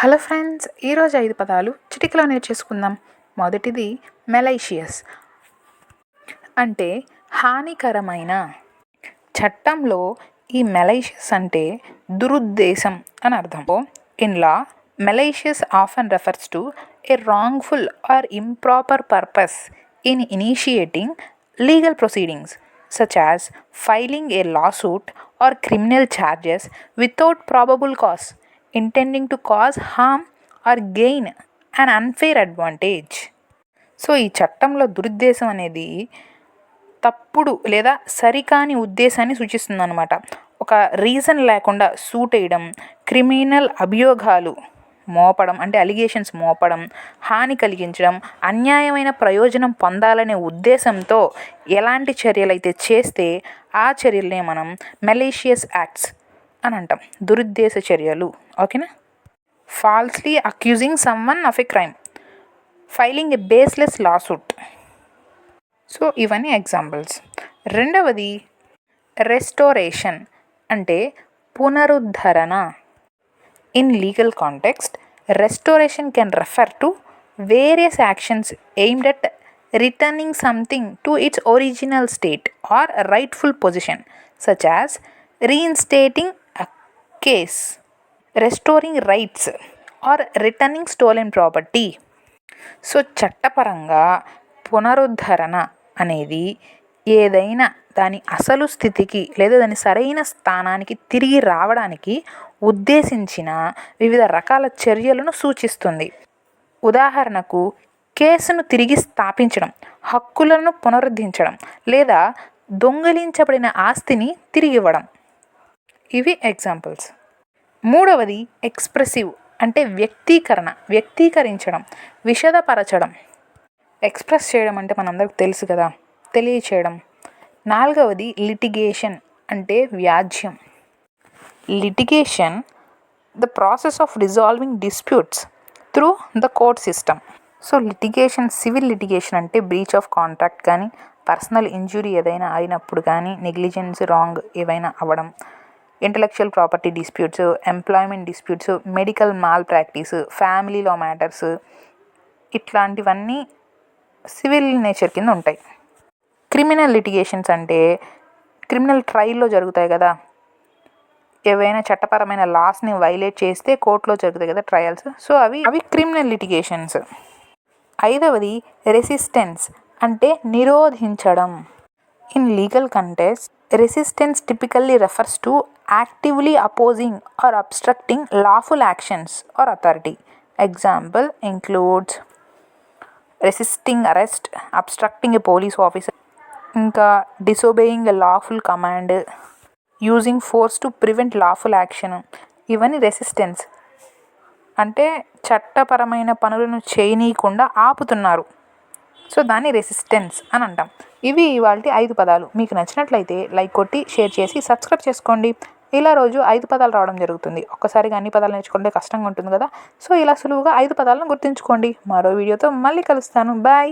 Hello friends, ఈరోజు 5 పదాలు చిటికలో నేర్చేసుకుందాం. మొదటిది మెలైషియస్ అంటే హానికరమైన. చట్టంలో ఈ మెలైషియస్ అంటే దురుద్దేశం అని అర్థం. In law, malicious offence refers to a wrongful or improper purpose in initiating legal proceedings such as filing a lawsuit or criminal charges without probable cause, intending to cause harm or gain an unfair advantage. So ఈ చట్టంలో దురుద్దేశం అనేది తప్పుడు లేదా సరికాని ఉద్దేశాన్ని సూచిస్తుంది అనమాట. ఒక reason లేకుండా సూట్ వేయడం, క్రిమినల్ అభియోగాలు మోపడం అంటే అలిగేషన్స్ మోపడం, హాని కలిగించడం, అన్యాయమైన ప్రయోజనం పొందాలనే ఉద్దేశంతో ఎలాంటి చర్యలు అయితే చేస్తే ఆ చర్యలనే మనం మెలీషియస్ యాక్ట్స్ అని అంటాం, దురుద్దేశ చర్యలు. ఓకేనా? Falsely accusing someone of a crime, filing a baseless lawsuit. So ఇవన్నీ ఎగ్జాంపుల్స్. రెండవది రెస్టోరేషన్ అంటే పునరుద్ధరణ. In legal context, restoration can refer to various actions aimed at returning something to its original state or rightful position, such as reinstating a case, restoring rights, or returning stolen property. So చట్టపరంగా పునరుద్ధరణ అనేది ఏదైనా దాని అసలు స్థితికి లేదా దాని సరైన స్థానానికి తిరిగి రావడానికి ఉద్దేశించిన వివిధ రకాల చర్యలను సూచిస్తుంది. ఉదాహరణకు, కేసును తిరిగి స్థాపించడం, హక్కులను పునరుద్ధరించడం లేదా దొంగిలించబడిన ఆస్తిని తిరిగివ్వడం. ఇవి ఎగ్జాంపుల్స్. మూడవది ఎక్స్ప్రెసివ్ అంటే వ్యక్తీకరించడం, విషదపరచడం. ఎక్స్ప్రెస్ చేయడం అంటే మనందరికి తెలుసు కదా, తెలియచేయడం. నాలుగవది లిటిగేషన్ అంటే వ్యాజ్యం. Litigation, the process of resolving disputes through the court system. So litigation, civil litigation అంటే బ్రీచ్ ఆఫ్ కాంట్రాక్ట్ కానీ, పర్సనల్ ఇంజురీ ఏదైనా అయినప్పుడు కానీ, నెగ్లిజెన్స్, రాంగ్ ఏవైనా అవ్వడం, intellectual property disputes, employment disputes, medical malpractice, family law matters, ఇట్లాంటివన్నీ civil nature కింద ఉంటాయి. క్రిమినల్ లిటిగేషన్స్ అంటే క్రిమినల్ ట్రయల్లో జరుగుతాయి కదా, ఏవైనా చట్టపరమైన లాస్ని వైలేట్ చేస్తే కోర్టులో జరుగుతాయి కదా ట్రయల్స్. సో అవి క్రిమినల్ లిటిగేషన్స్. ఐదవది రెసిస్టెన్స్ అంటే నిరోధించడం. In legal context, resistance typically refers to actively opposing or obstructing lawful actions or authority. Example includes resisting arrest, obstructing a police officer, ఇంకా disobeying a lawful command, using force to prevent lawful action. ఇవన్నీ resistance అంటే చట్టపరమైన పనులను చేయనీయకుండా ఆపుతున్నారు. So దాన్ని resistance అని అంటాం. ఇవి ఇవాల్టి 5 పదాలు. మీకు నచ్చినట్లయితే లైక్ కొట్టి షేర్ చేసి సబ్స్క్రైబ్ చేసుకోండి. ఇలా రోజు 5 పదాలు రావడం జరుగుతుంది. ఒక్కసారిగా అన్ని పదాలు నేర్చుకుంటే కష్టంగా ఉంటుంది కదా. సో ఇలా సులువుగా 5 పదాలను గుర్తుంచుకోండి. మరో వీడియోతో మళ్ళీ కలుస్తాను. బాయ్.